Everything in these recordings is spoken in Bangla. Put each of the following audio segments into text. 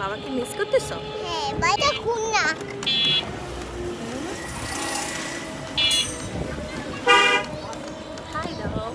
বাবাকে মিস করতেছো? হ্যাঁ, বাইটা খুন না। হাই দাও।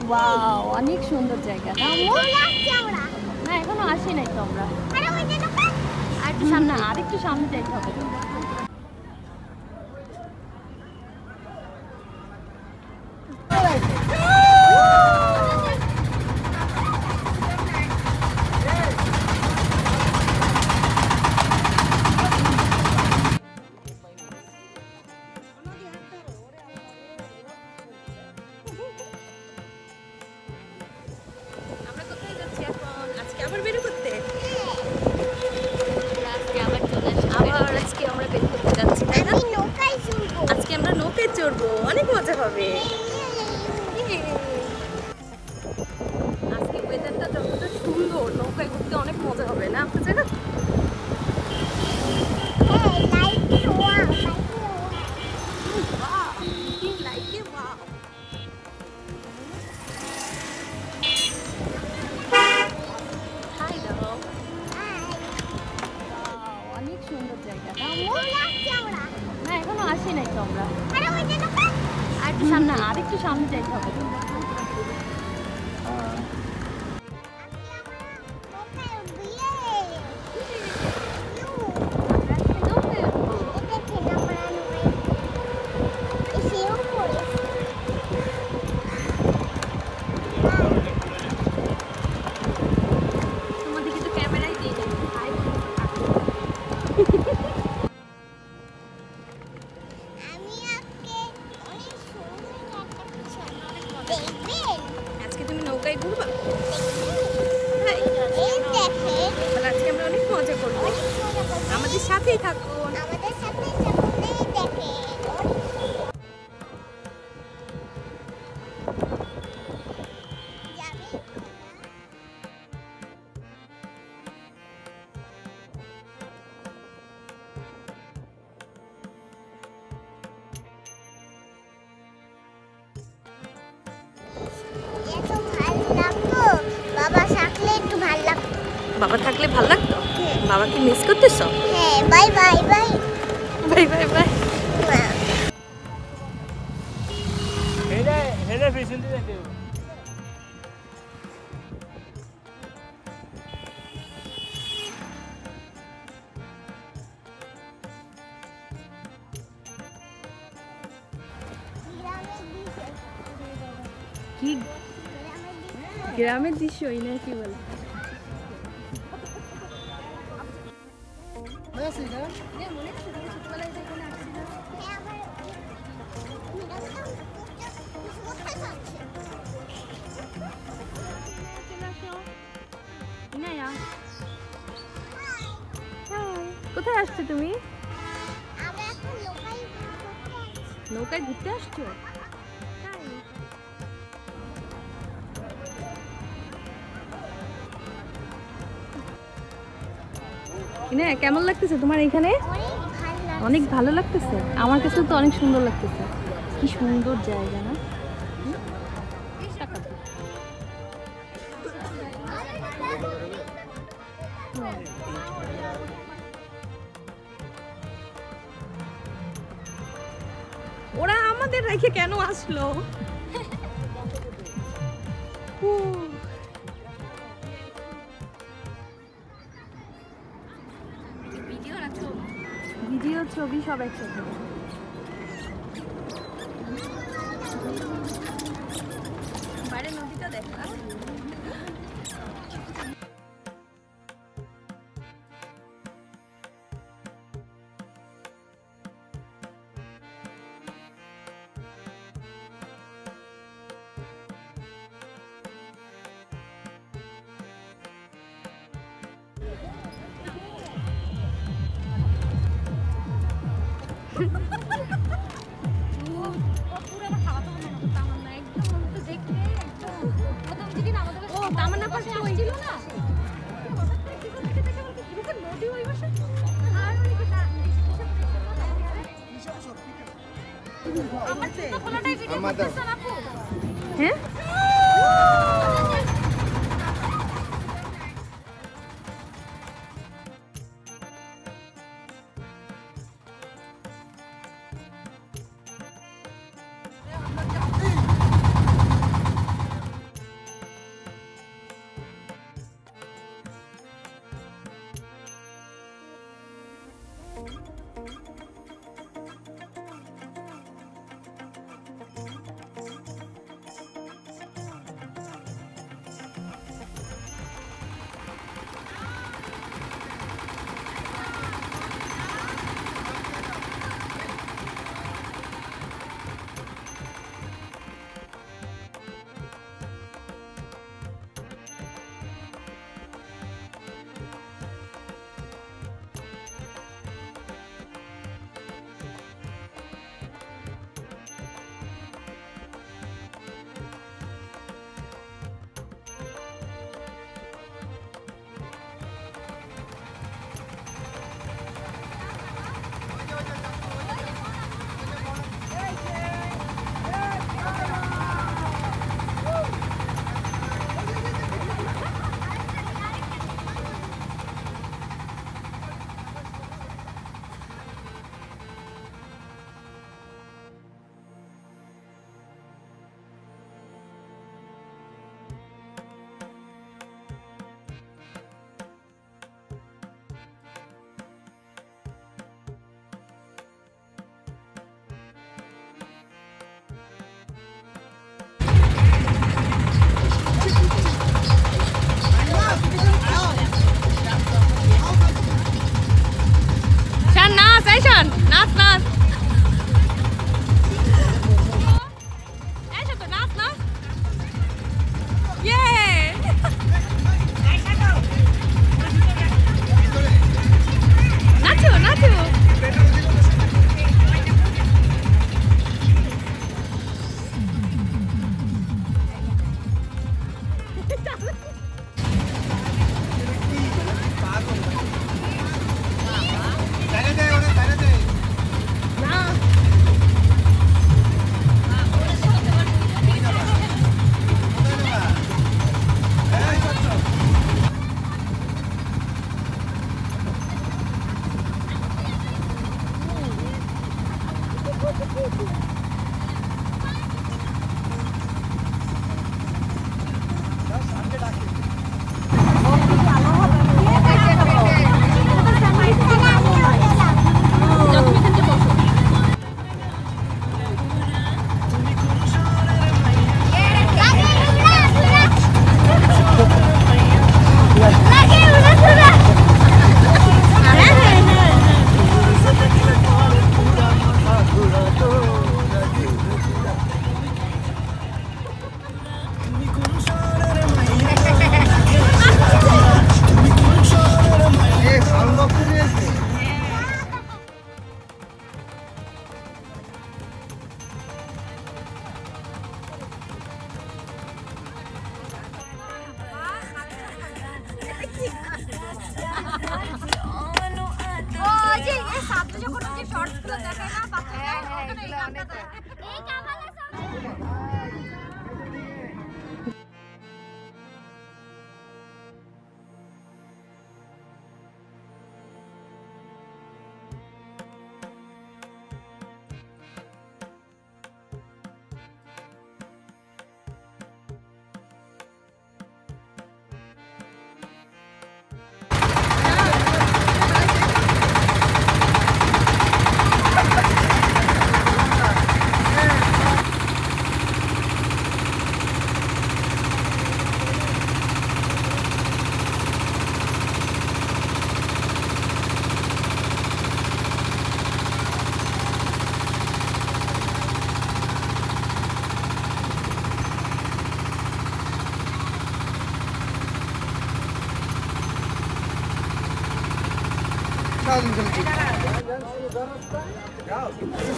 ওয়াও, অনেক সুন্দর জায়গা। না, এখনো আসি নাই তো আমরা। আর একটু সামনে, আরেকটু সামনে যাইতে হবে। অনেক মজা হবে। আজকে ওয়েদারটা যতটা সুন্দর, নৌকায় ঘুরতে অনেক মজা হবে না আপনার জায়গা? অনেক সুন্দর জায়গা। না, এখনো আসি নাই তো আমরা। আর একটু সামনে, আরেকটু সামনে যাইতে হবে। তোমাদেরকে তো ক্যামেরাই দিয়ে যাবে। আজকে তুমি নৌকায় ঘুরবা? আজকে আমরা অনেক মজা করবো। আমাদের সাথেই থাকুন। বাবা থাকলে ভালো লাগতো? বাবাকে মিস করতেছো? হ্যাঁ, bye bye bye bye bye bye. কি গ্রামের দৃশ্যই না কি বলে? কোথায় আসছো তুমি? নৌকায় ঘুরতে আসছো? না, কেমন লাগতেছে তোমার এখানে? অনেক ভালো লাগতেছে। আমার কাছে তো অনেক সুন্দর লাগতেছে। কি সুন্দর জায়গা না? ওরা আমাদের রেখে কেন আসলো? ভিডিও ছবি সব একসাথে। বাইরে নদীটা দেখা। হ্যাঁ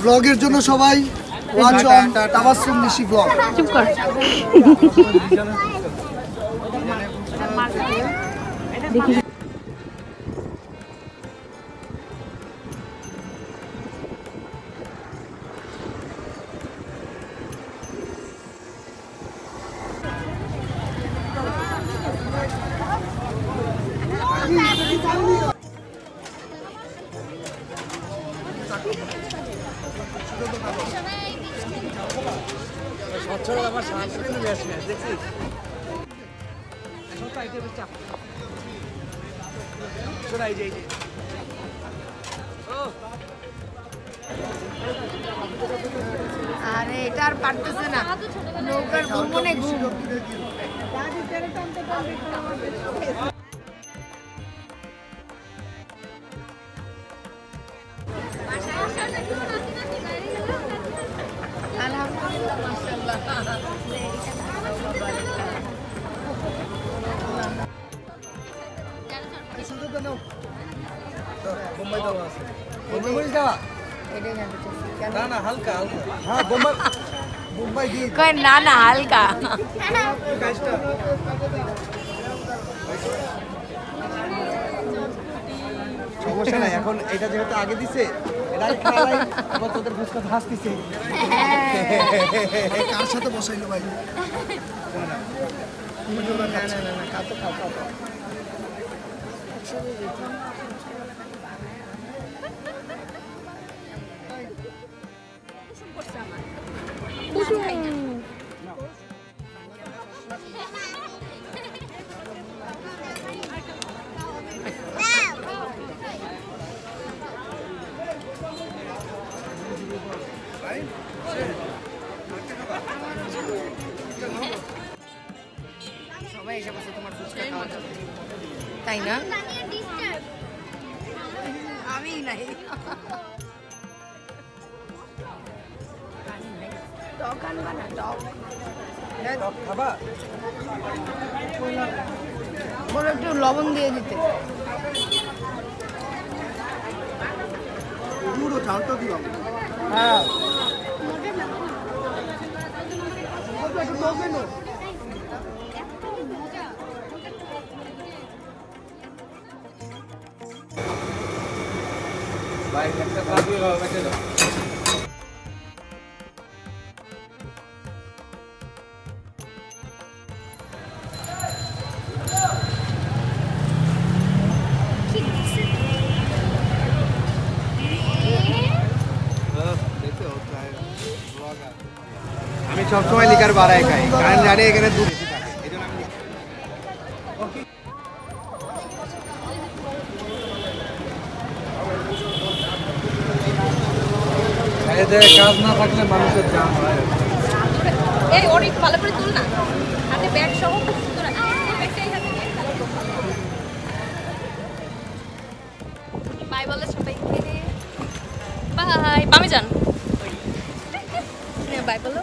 ব্লগের জন্য সবাই watch on Tabassum Nishi blog. চুপ কর। দেখি আরে এটা আর পারতেছে না, নৌকার ভ্রমণে ঘুম। আলহামদুলিল্লাহ, মাশাআল্লাহ। না হালকা হালকা, হ্যাঁ বোম্বাই দিয়ে কই না না হালকা। সমস্যা নাই, এখন এটা যেহেতু আগে দিছে এটা খাওয়াই, আবার তোদের ফুচকা হাসতেছে। কার সাথে বসাইলো ভাই? না না না, খাও তো খাও খাও। সবাই এসে বসে তোমার ফুচকা খাওয়া যাবে, তাই না? আমি নাই, টক আনবা না? টক খাবা? বলো একটু লবণ দিয়ে দিতে। পুরো ঝালটা দিলাম। হ্যাঁ ভাই একটা কাজু বেঁচে দাও। আমি সবসময় লিকার বাড়ায় খাই, কারণ জানি এখানে দুধ বেশি থাকে, এই জন্য আমি কাজ না থাকলে মানুষের জাম হয়। এই অনেক ভালো করে তুল না, হাতে ব্যাগ সহ খুব সুন্দর আছে। বাই বলে সবাইকে, বাই। পামি যান, বাই বলো।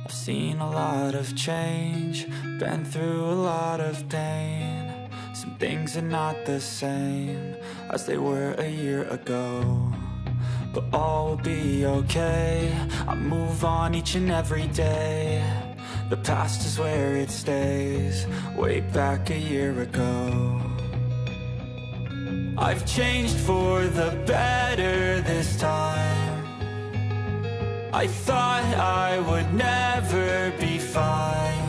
I've seen a lot of change, been through a lot of pain. Some things are not the same as they were a year ago, but all will be okay. I move on each and every day. The past is where it stays, way back a year ago. I've changed for the better this time. I thought I would never be fine.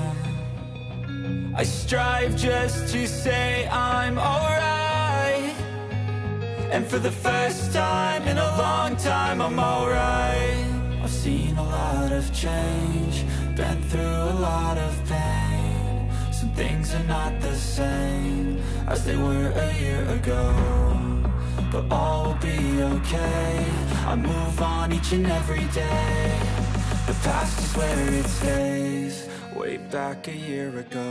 I strive just to say I'm alright, and for the first time in a long time I'm alright. I've seen a lot of change, been through a lot of pain. Some things are not the same as they were a year ago, but all will be okay. I move on each and every day. The past is where it stays, way back a year ago.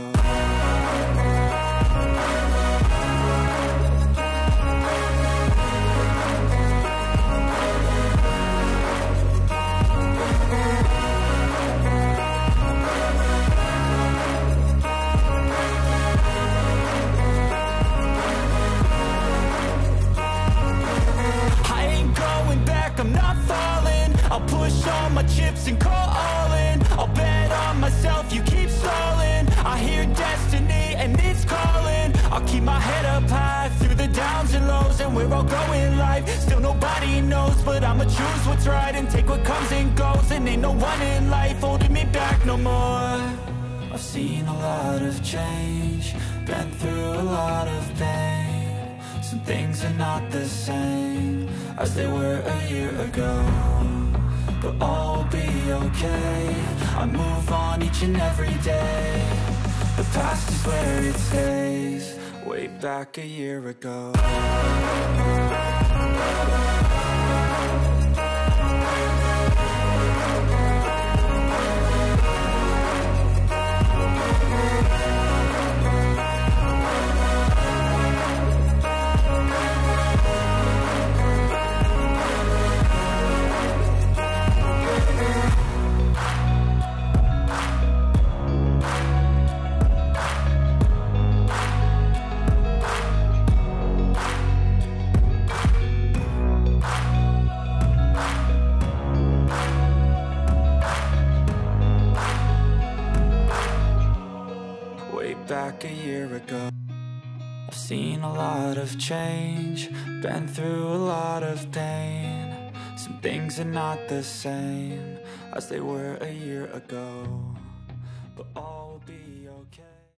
my head up high through the downs and lows, and we're all going live. Still nobody knows, but I'ma choose what's right and take what comes and goes. And ain't no one in life holding me back no more. I've seen a lot of change, been through a lot of pain. Some things are not the same as they were a year ago, but all will be okay. I move on each and every day. The past is where it stays, way back a year ago. Back a year ago, I've seen a lot of change, been through a lot of pain. Some things are not the same as they were a year ago, but all